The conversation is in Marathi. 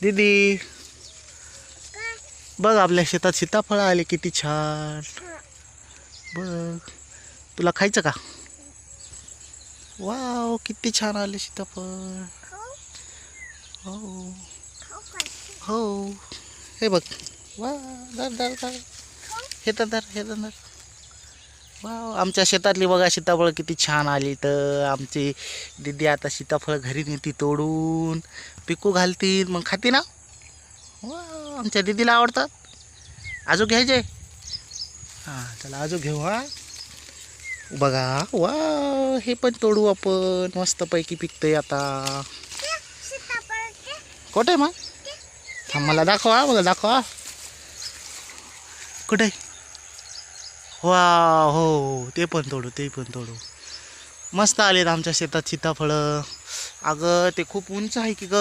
दीदी बघ आपल्या शेतात सीताफळ आले किती छान. बघ तुला खायचं का? वाव किती छान आले सीताफळ. हो हो हे बघ. वा धर धर धर हे तर धर हे तर धर. वाव आमच्या शेतातली बघा सीताफळ किती छान आली. तर आमची दीदी आता सीताफळ घरी नेती तोडून पिकू घालतील मग खाती ना. वा आमच्या दीदीला आवडतात. आजू घ्यायचे. हां चला आजू घेऊ. हा बघा वा हे पण तोडू आपण मस्तपैकी पिकतंय आता. कुठे मग मला दाखवा मला दाखवा कुठे. वा हो ते पण तोडू ते पण तोडू. मस्त आलेत आमच्या शेतात सीताफळं. अगं ते खूप उंच आहे की ग.